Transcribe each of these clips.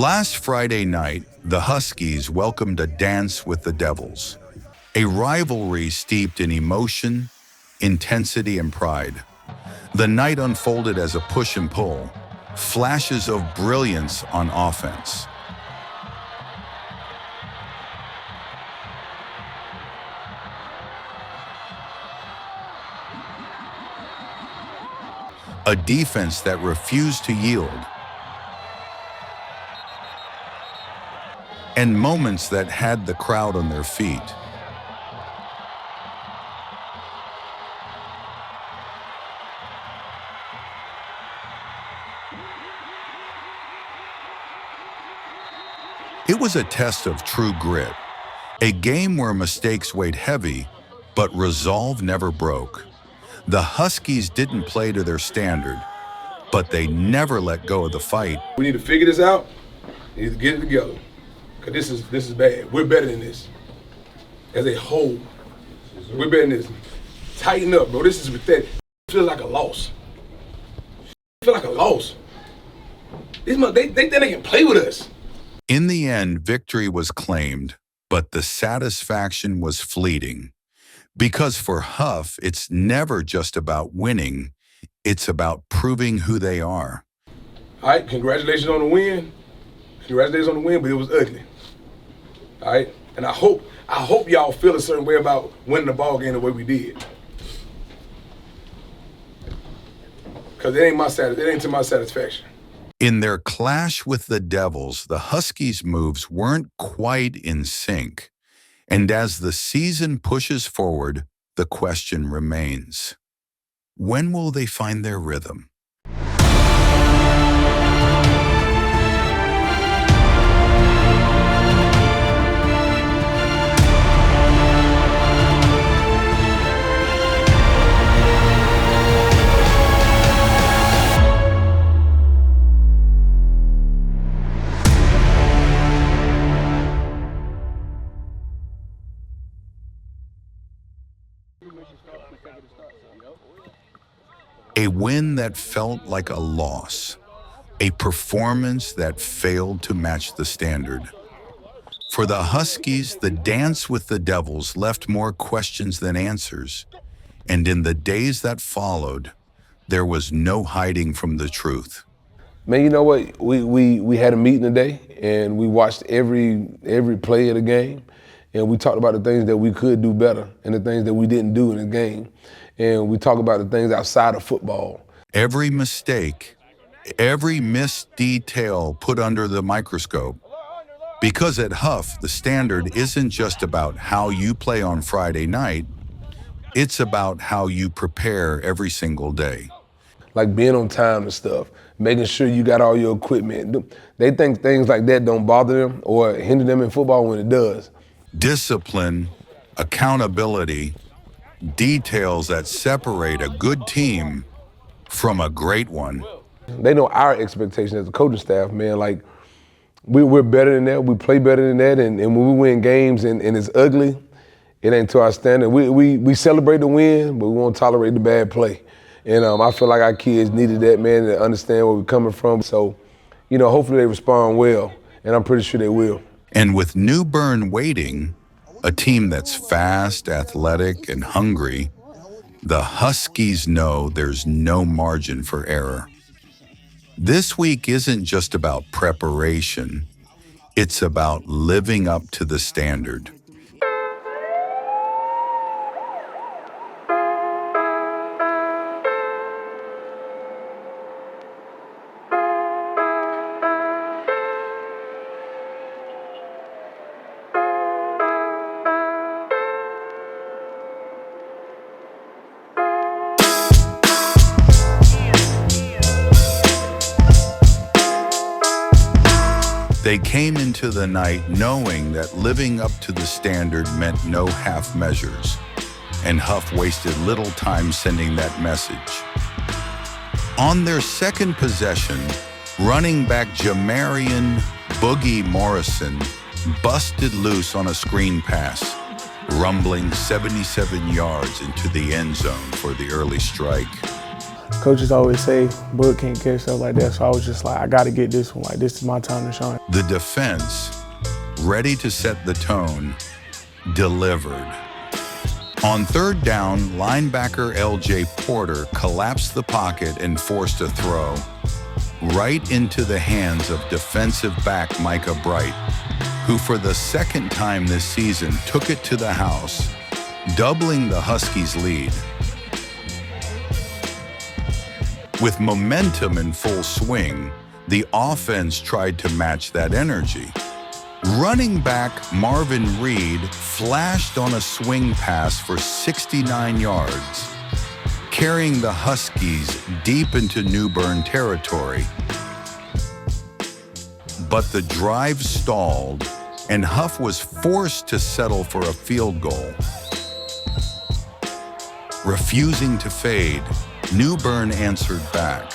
Last Friday night, the Huskies welcomed a dance with the Devils, a rivalry steeped in emotion, intensity, and pride. The night unfolded as a push and pull, flashes of brilliance on offense. A defense that refused to yield, and moments that had the crowd on their feet. It was a test of true grit, a game where mistakes weighed heavy, but resolve never broke. The Huskies didn't play to their standard, but they never let go of the fight. We need to figure this out. We need to get it together, because this is bad. We're better than this. As a whole, we're better than this. Tighten up, bro. This is pathetic. It feels like a loss. It feels like a loss. They think they can play with us. In the end, victory was claimed, but the satisfaction was fleeting. Because for Hough, it's never just about winning, it's about proving who they are. All right, congratulations on the win. Congratulations on the win, but it was ugly. All right, and I hope y'all feel a certain way about winning the ball game the way we did. Because it ain't to my satisfaction. In their clash with the Devils, the Huskies' moves weren't quite in sync. And as the season pushes forward, the question remains, when will they find their rhythm? A win that felt like a loss, a performance that failed to match the standard. For the Huskies, the dance with the Devils left more questions than answers, and in the days that followed, there was no hiding from the truth. Man, you know what? We had a meeting today, and we watched every play of the game, and we talked about the things that we could do better and the things that we didn't do in the game. And we talk about the things outside of football. Every mistake, every missed detail put under the microscope. Because at Hough, the standard isn't just about how you play on Friday night, it's about how you prepare every single day. Like being on time and stuff, making sure you got all your equipment. They think things like that don't bother them or hinder them in football when it does. Discipline, accountability, details that separate a good team from a great one. They know our expectation as a coaching staff, man. Like, we're better than that, we play better than that, and when we win games and it's ugly, it ain't to our standard. We celebrate the win, but we won't tolerate the bad play. And I feel like our kids needed that, man, to understand where we're coming from. So, you know, hopefully they respond well, and I'm pretty sure they will. And with New Bern waiting, a team that's fast, athletic, and hungry, the Huskies know there's no margin for error. This week isn't just about preparation, it's about living up to the standard. They came into the night knowing that living up to the standard meant no half measures, and Hough wasted little time sending that message. On their second possession, running back Jamarian Boogie Morrison busted loose on a screen pass, rumbling 77 yards into the end zone for the early strike. Coaches always say, Bud can't catch stuff like that, so I was just like, I gotta get this one. Like, this is my time to shine. The defense, ready to set the tone, delivered. On third down, linebacker L.J. Porter collapsed the pocket and forced a throw right into the hands of defensive back Micah Bright, who for the second time this season took it to the house, doubling the Huskies' lead. With momentum in full swing, the offense tried to match that energy. Running back Marvin Reed flashed on a swing pass for 69 yards, carrying the Huskies deep into New Bern territory. But the drive stalled, and Hough was forced to settle for a field goal. Refusing to fade, New Bern answered back.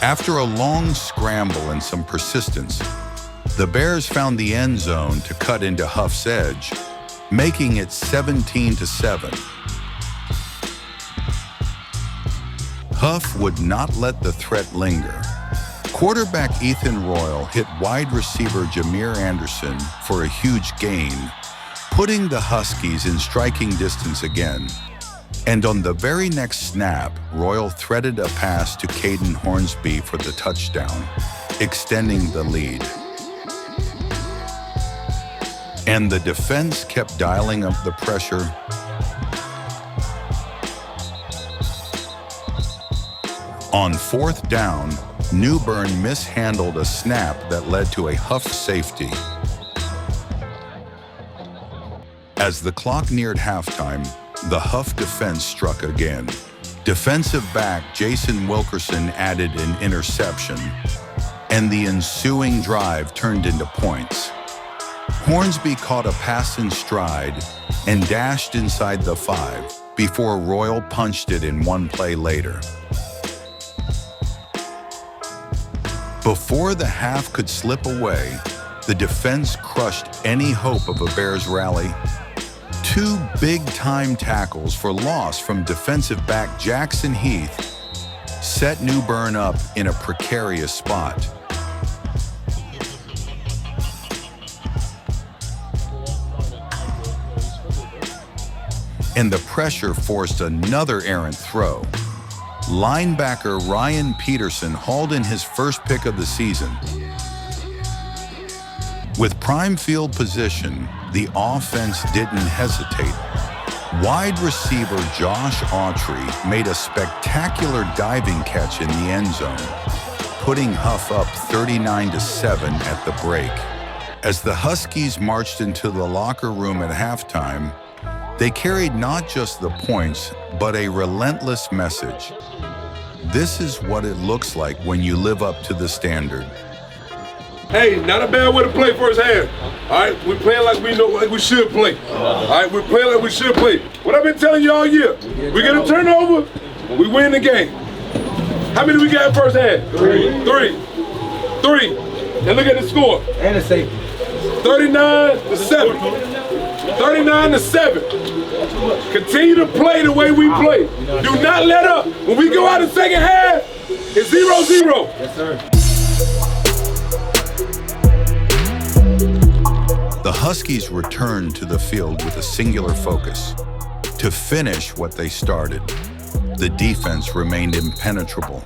After a long scramble and some persistence, the Bears found the end zone to cut into Hough's edge, making it 17-7. Hough would not let the threat linger. Quarterback Ethan Royal hit wide receiver Jameer Anderson for a huge gain, putting the Huskies in striking distance again. And on the very next snap, Royal threaded a pass to Caden Hornsby for the touchdown, extending the lead. And the defense kept dialing up the pressure. On fourth down, New Bern mishandled a snap that led to a Hough safety. As the clock neared halftime, the Hough defense struck again. Defensive back Jason Wilkerson added an interception, and the ensuing drive turned into points. Hornsby caught a pass in stride and dashed inside the 5 before Royal punched it in one play later. Before the half could slip away, the defense crushed any hope of a Bears rally. 2 big-time tackles for loss from defensive back Jackson Heath set New Bern up in a precarious spot. And the pressure forced another errant throw. Linebacker Ryan Peterson hauled in his first pick of the season. With prime field position, the offense didn't hesitate. Wide receiver Josh Autry made a spectacular diving catch in the end zone, putting Hough up 39-7 at the break. As the Huskies marched into the locker room at halftime, they carried not just the points, but a relentless message. This is what it looks like when you live up to the standard. Hey, not a bad way to play first half. All right, we're playing like we know, like we should play. All right, we're playing like we should play. What I've been telling you all year, we get a turnover, we win the game. How many we got first half? Three. And look at the score. And a safety. 39-7. 39-7. Continue to play the way we play. Do not let up. When we go out the second half, it's 0-0. Yes, sir. The Huskies returned to the field with a singular focus: to finish what they started. The defense remained impenetrable,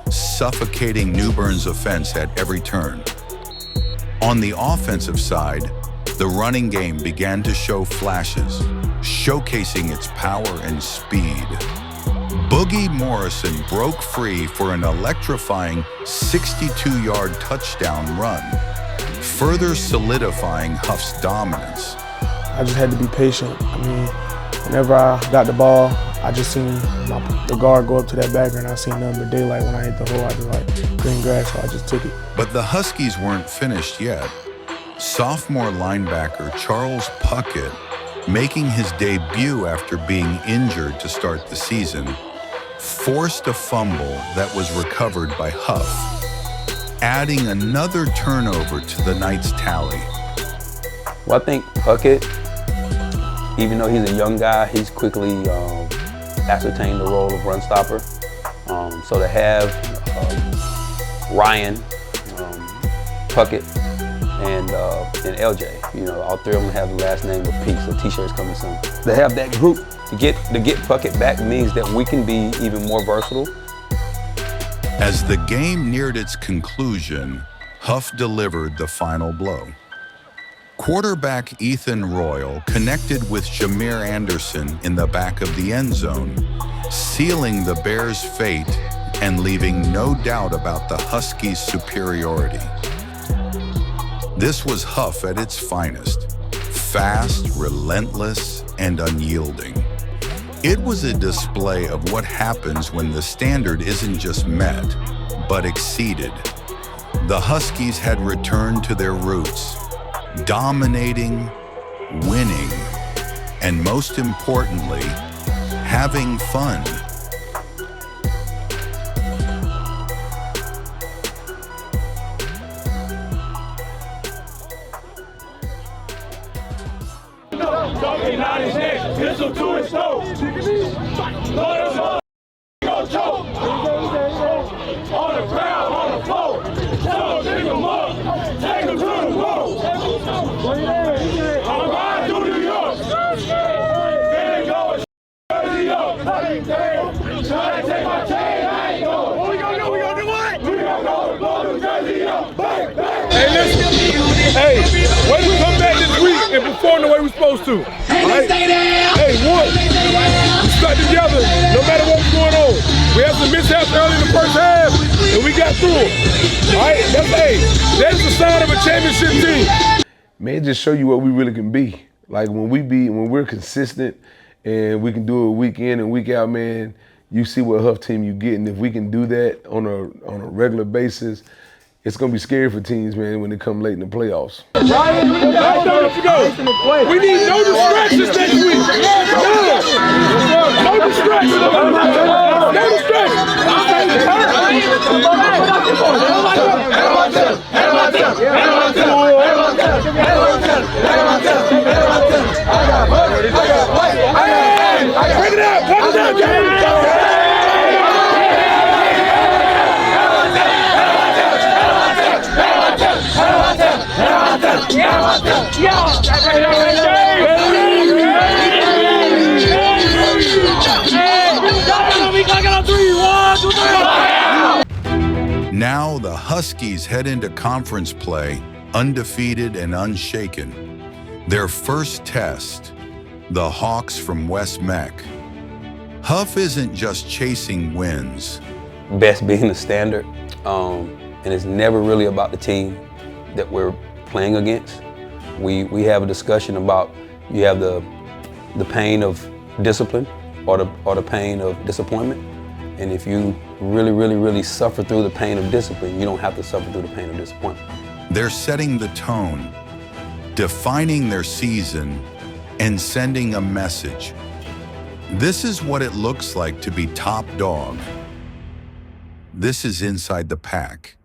suffocating New Bern's offense at every turn. On the offensive side, the running game began to show flashes, showcasing its power and speed. Boogie Morrison broke free for an electrifying 62-yard touchdown run, further solidifying Hough's dominance. I just had to be patient. I mean, whenever I got the ball, I just seen the guard go up to that backer, and I seen nothing but daylight. When I hit the hole, I just like green grass, so I just took it. But the Huskies weren't finished yet. Sophomore linebacker Charles Puckett, making his debut after being injured to start the season, forced a fumble that was recovered by Hough, adding another turnover to the night's tally. Well, I think Puckett, Even though he's a young guy, he's quickly ascertained the role of run stopper. So to have Ryan, Puckett, and LJ, you know, all three of them have the last name of P, so T-shirts coming soon. To have that group to get Puckett back means that we can be even more versatile. As the game neared its conclusion, Hough delivered the final blow. Quarterback Ethan Royal connected with Jameer Anderson in the back of the end zone, sealing the Bears' fate and leaving no doubt about the Huskies' superiority. This was Hough at its finest, fast, relentless, and unyielding. It was a display of what happens when the standard isn't just met, but exceeded. The Huskies had returned to their roots, dominating, winning, and most importantly, having fun. Pistol to his nose. Let us go choke. On the ground, on the floor. So pick him up. Take him to the road. I'm riding to New York. Then go Jersey up. Try to take my chain, I ain't going. What we gonna do? We gonna do what? We gonna go to Jersey up. Bang, bang. Hey, listen. Hey, when we come back this week and perform the way we're supposed to. Right? Hey, one, we stuck together no matter what's going on. We had some mishaps early in the first half, and we got through it. All right, that's the sign of a championship team. Man, it just show you what we really can be. Like when we're consistent and we can do it week in and week out, man, you see what Hough team you get. And if we can do that on a regular basis, it's gonna be scary for teams, man, when they come late in the playoffs. Ryan, let's go. We need no distractions next week. No distractions. No distractions. Bring it out. Put it down, James. Now the Huskies head into conference play undefeated and unshaken. Their first test, the Hawks from West Meck. Hough isn't just chasing wins. Best being the standard, and it's never really about the team that we're playing against. We have a discussion about you have the pain of discipline or the pain of disappointment. And if you really suffer through the pain of discipline, you don't have to suffer through the pain of disappointment. They're setting the tone, defining their season, and sending a message. This is what it looks like to be top dog. This is Inside the Pack.